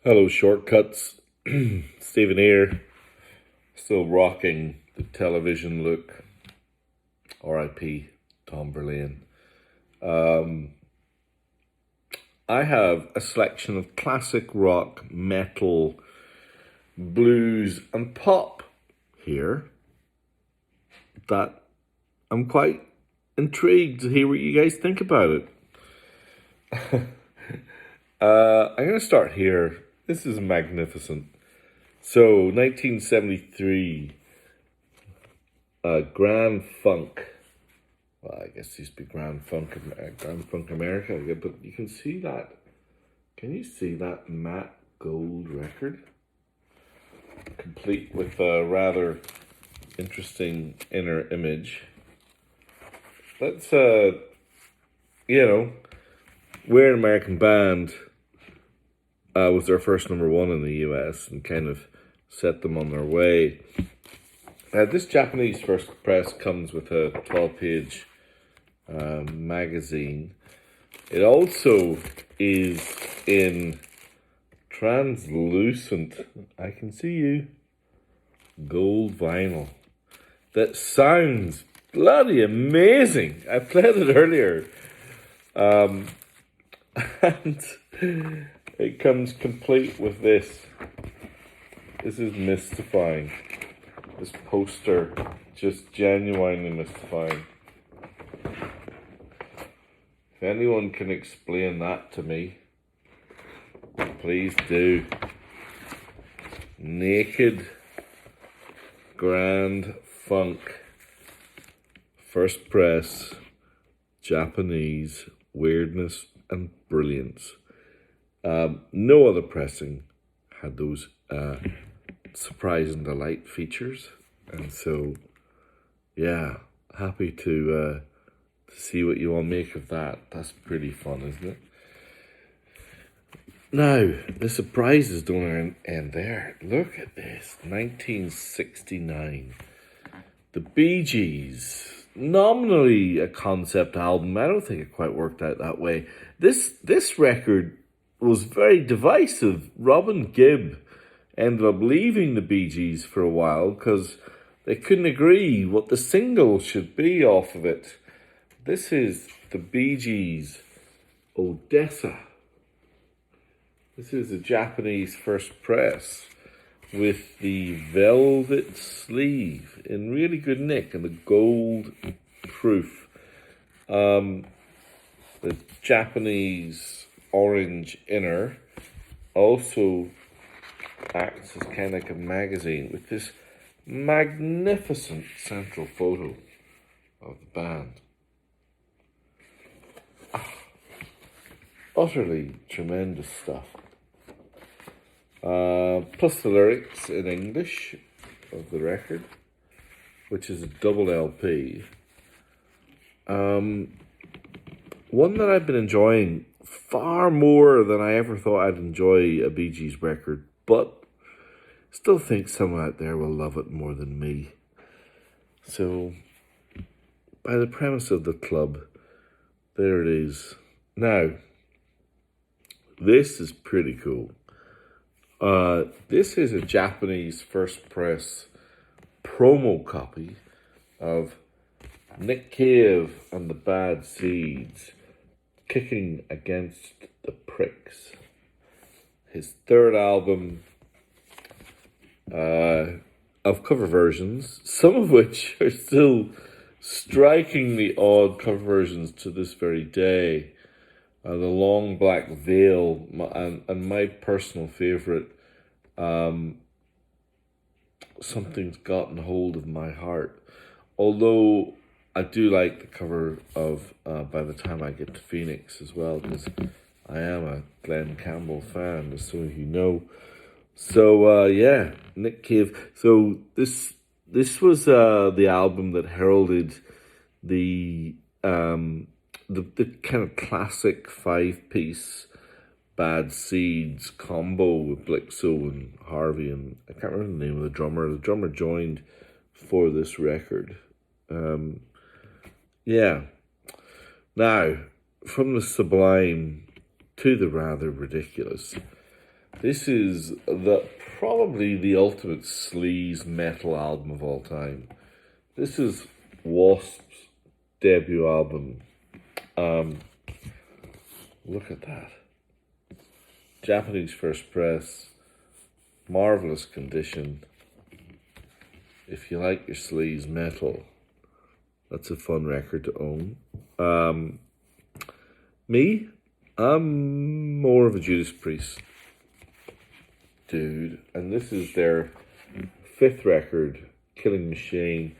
Hello, shortcuts. Stephen here, still rocking the television look. R.I.P. Tom Verlaine. I have a selection of classic rock, metal, blues, and pop here that I'm quite intrigued to hear what you guys think about it. I'm going to start here. This is magnificent. So, 1973, Grand Funk. Well, I guess it used to be Grand Funk America. Yeah, but you can see that. Can you see that matte gold record? Complete with a rather interesting inner image. Let's, we're an American band. Was their first number one in the US and kind of set them on their way. This Japanese first press comes with a 12-page magazine. It also is in translucent, I can see you, gold vinyl. That sounds bloody amazing. I played it earlier. And it comes complete with this. This is mystifying. This poster, just genuinely mystifying. If anyone can explain that to me, please do. Naked Grand Funk, first press, Japanese weirdness and brilliance. No other pressing had those surprise and delight features, and so yeah, happy to see what you all make of that. That's pretty fun, isn't it? Now, the surprises don't end there. Look at this, 1969. The Bee Gees, nominally a concept album. I don't think it quite worked out that way. This record was very divisive. Robin Gibb ended up leaving the Bee Gees for a while because they couldn't agree what the single should be off of it. This is the Bee Gees' Odessa. This is a Japanese first press with the velvet sleeve in really good nick and the gold proof. The Japanese orange inner also acts as kind of like a magazine with this magnificent central photo of the band. Utterly tremendous stuff. Plus the lyrics in English of the record, which is a double LP. One that I've been enjoying far more than I ever thought I'd enjoy a Bee Gees record, but still think someone out there will love it more than me. So, by the premise of the club, there it is. Now, this is pretty cool. This is a Japanese first press promo copy of Nick Cave and the Bad Seeds, Kicking Against the Pricks. His third album of cover versions, some of which are still strikingly odd cover versions to this very day. The Long Black Veil, and my personal favourite, Something's Gotten Hold of My Heart. Although I do like the cover of By the Time I Get to Phoenix as well, because I am a Glenn Campbell fan, as some of you know. So, yeah, Nick Cave. So this was the album that heralded the kind of classic 5-piece Bad Seeds combo with Blixo and Harvey, and I can't remember the name of the drummer. The drummer joined for this record. Yeah. Now, from the sublime to the rather ridiculous, This is probably the ultimate sleaze metal album of all time. This is Wasp's debut album. Look at that. Japanese first press, marvelous condition. If you like your sleaze metal, that's a fun record to own. Me, I'm more of a Judas Priest dude, and this is their fifth record, Killing Machine.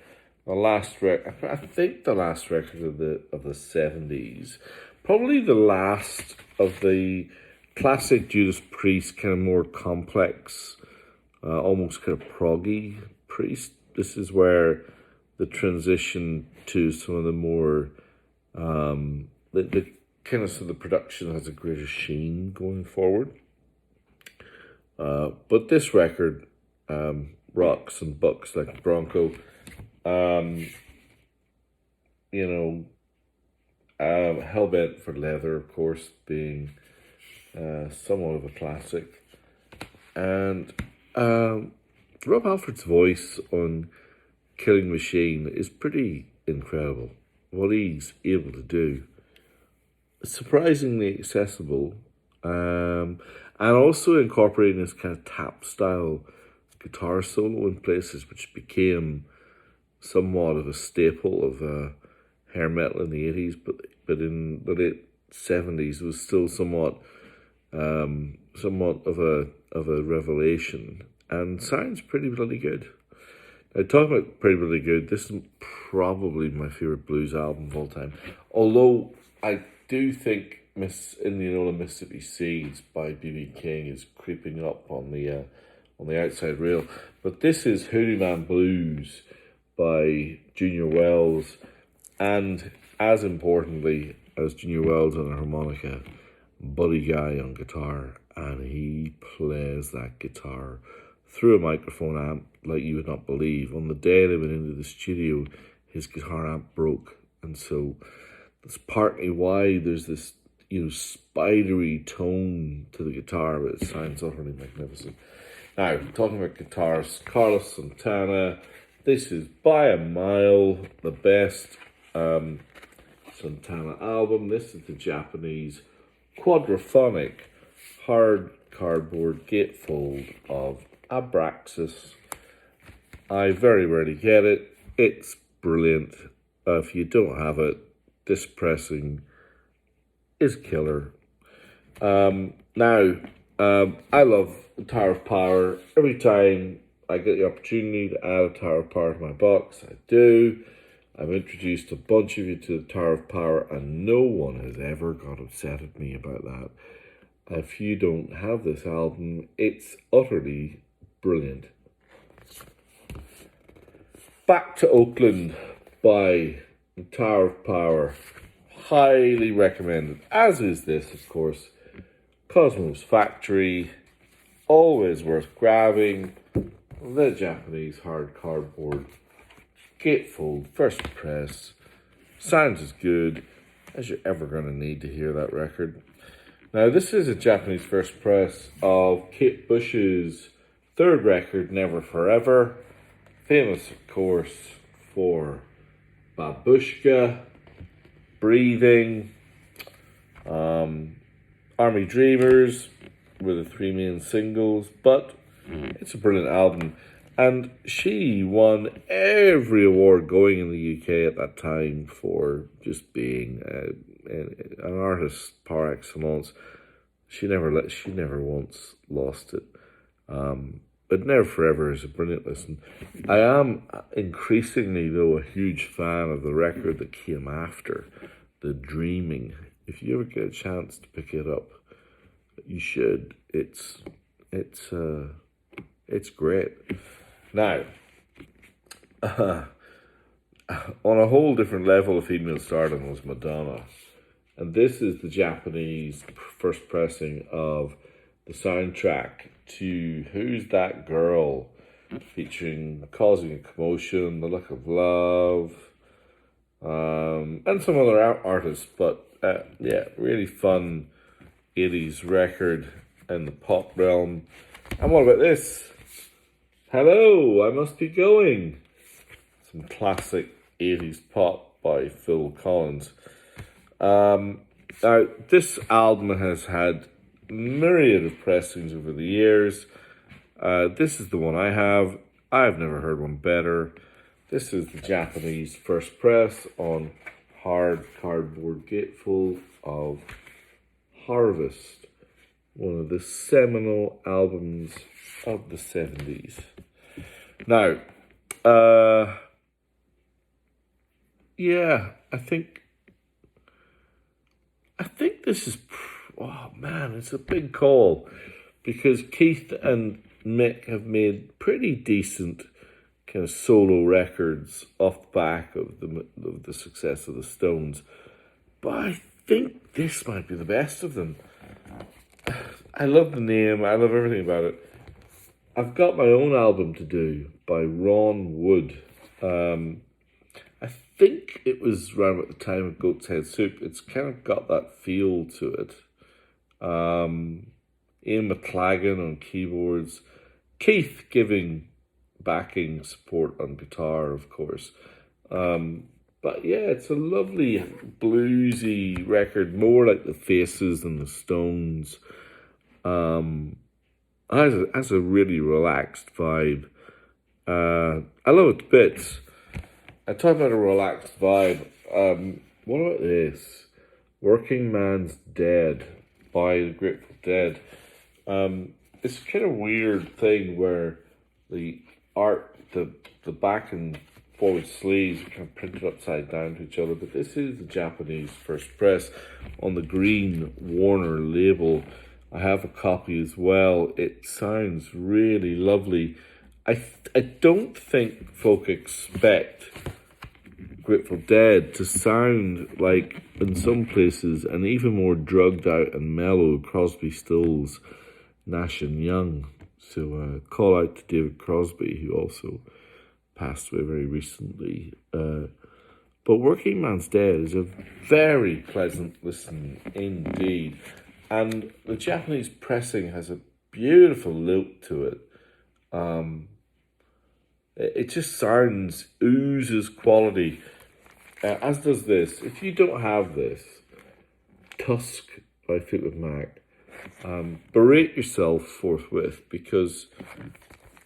I think the last record of the 70s. Probably the last of the classic Judas Priest, kind of more complex, almost kind of proggy Priest. This is where the transition to some of the more, the kind of, so the production has a greater sheen going forward. But this record rocks and bucks like a Bronco. Hellbent for Leather, of course, being somewhat of a classic. And Rob Halford's voice on Killing Machine is pretty incredible. What he's able to do. Surprisingly accessible. And also incorporating this kind of tap style guitar solo in places, which became somewhat of a staple of hair metal in the 80s, but in the late 70s was still somewhat of a revelation, and sounds pretty bloody good. Now, talking about pretty bloody good, this is probably my favorite blues album of all time. Although I do think Miss Indianola Mississippi Seeds by B.B. King is creeping up on the outside rail, but this is Hoodoo Man Blues by Junior Wells, and as importantly as Junior Wells on a harmonica, Buddy Guy on guitar, and he plays that guitar through a microphone amp like you would not believe. On the day they went into the studio, his guitar amp broke, and so that's partly why there's this, spidery tone to the guitar, but it sounds utterly magnificent. Now, talking about guitars, Carlos Santana. This is by a mile the best Santana album. This is the Japanese quadraphonic hard cardboard gatefold of Abraxas. I very rarely get it. It's brilliant. If you don't have it, this pressing is killer. I love the Tower of Power. Every time I get the opportunity to add a Tower of Power to my box, I do. I've introduced a bunch of you to the Tower of Power, and no one has ever got upset at me about that. If you don't have this album, it's utterly brilliant. Back to Oakland by the Tower of Power. Highly recommended, as is this, of course. Cosmos Factory, always worth grabbing. The Japanese hard cardboard gatefold, first press. Sounds as good as you're ever going to need to hear that record. Now, this is a Japanese first press of Kate Bush's third record, Never Forever. Famous, of course, for Babushka, Breathing, Army Dreamers were the three main singles, but it's a brilliant album. And she won every award going in the UK at that time for just being an artist par excellence. She never once lost it. But Never Forever is a brilliant listen. I am increasingly, though, a huge fan of the record that came after, The Dreaming. If you ever get a chance to pick it up, you should. It's great. Now, on a whole different level of female stardom was Madonna. And this is the Japanese first pressing of the soundtrack to Who's That Girl, featuring Causing a Commotion, The Look of Love, and some other artists. But really fun 80s record. in the pop realm. And what about this? Hello, I Must Be Going. Some classic 80s pop by Phil Collins. Now, this album has had myriad of pressings over the years. This is the one I have. I've never heard one better. This is the Japanese first press on hard cardboard gatefold of Harvest, one of the seminal albums of the 70s. Now, yeah, I think this is, oh man, it's a big call, because Keith and Mick have made pretty decent kind of solo records off the back of the success of the Stones, but I think this might be the best of them. I love the name, I love everything about it. I've got my own album to do by Ron Wood. I think it was around at the time of Goat's Head Soup. It's kind of got that feel to it. Ian McLagan on keyboards. Keith giving backing support on guitar, of course. But yeah, it's a lovely bluesy record, more like the Faces and the Stones. Has a really relaxed vibe. I love it to bits. I talk about a relaxed vibe. What about this? Working Man's Dead by the Grateful Dead. It's a kind of weird thing where the art, the back and forward sleeves are kind of printed upside down to each other, but this is the Japanese first press on the green Warner label. I have a copy as well. It sounds really lovely. I don't think folk expect Grateful Dead to sound like, in some places, an even more drugged out and mellow Crosby, Stills, Nash and Young. So call out to David Crosby, who also passed away very recently. But Working Man's Dead is a very pleasant listen indeed. And the Japanese pressing has a beautiful lilt to it. It just oozes quality, as does this. If you don't have this, Tusk by Fleetwood Mac, berate yourself forthwith, because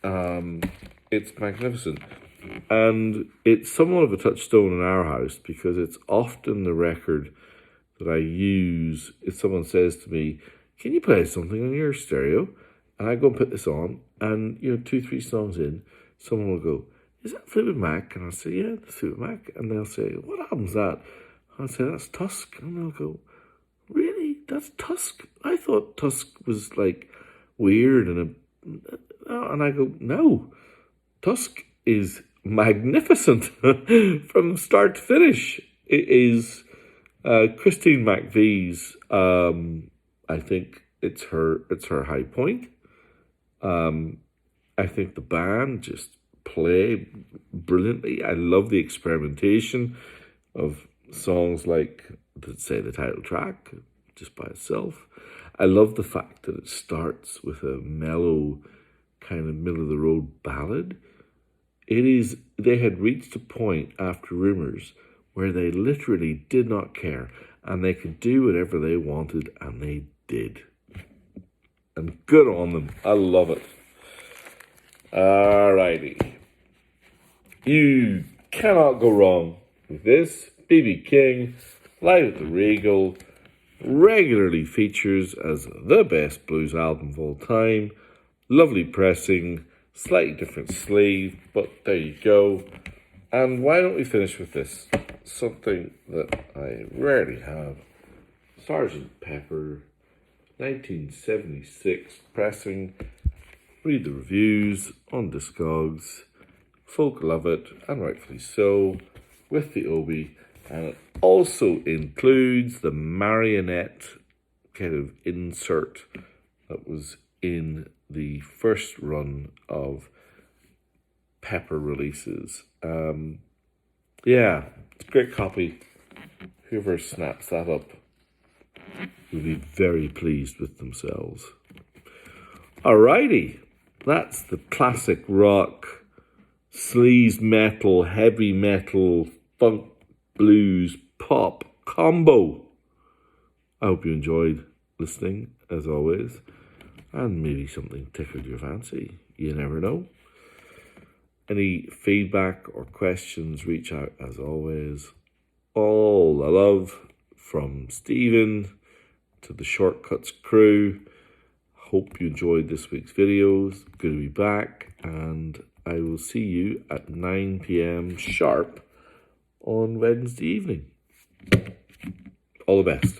it's magnificent. And it's somewhat of a touchstone in our house, because it's often the record that I use if someone says to me, can you play something on your stereo? And I go and put this on, and 2-3 songs in, someone will go, is that Fleetwood Mac? And I'll say, yeah, that's Fleetwood Mac. And they'll say, what album's that? I'll say, that's Tusk. And they'll go, really? That's Tusk? I thought Tusk was like weird and I go, no, Tusk is magnificent from start to finish. It is Christine McVie's. I think it's her high point. I think the band just play brilliantly. I love the experimentation of songs like, say, the title track just by itself. I love the fact that it starts with a mellow kind of middle of the road ballad. They had reached a point after Rumours where they literally did not care, and they could do whatever they wanted, and they did. And good on them. I love it. Alrighty. You cannot go wrong with this. B.B. King, Live at the Regal, regularly features as the best blues album of all time. Lovely pressing, slightly different sleeve, but there you go. And why don't we finish with this? Something that I rarely have. Sgt. Pepper, 1976 pressing. Read the reviews on Discogs. Folk love it, and rightfully so, with the Obi. And it also includes the marionette kind of insert that was in the first run of Pepper releases. Yeah, it's a great copy. Whoever snaps that up will be very pleased with themselves. Alrighty, that's the classic rock, sleaze metal, heavy metal, funk, blues, pop combo. I hope you enjoyed listening, as always, and maybe something tickled your fancy. You never know. Any feedback or questions, reach out as always. All the love from Stephen to the Shortcuts crew. Hope you enjoyed this week's videos. Good to be back, and I will see you at 9 p.m. sharp on Wednesday evening. All the best.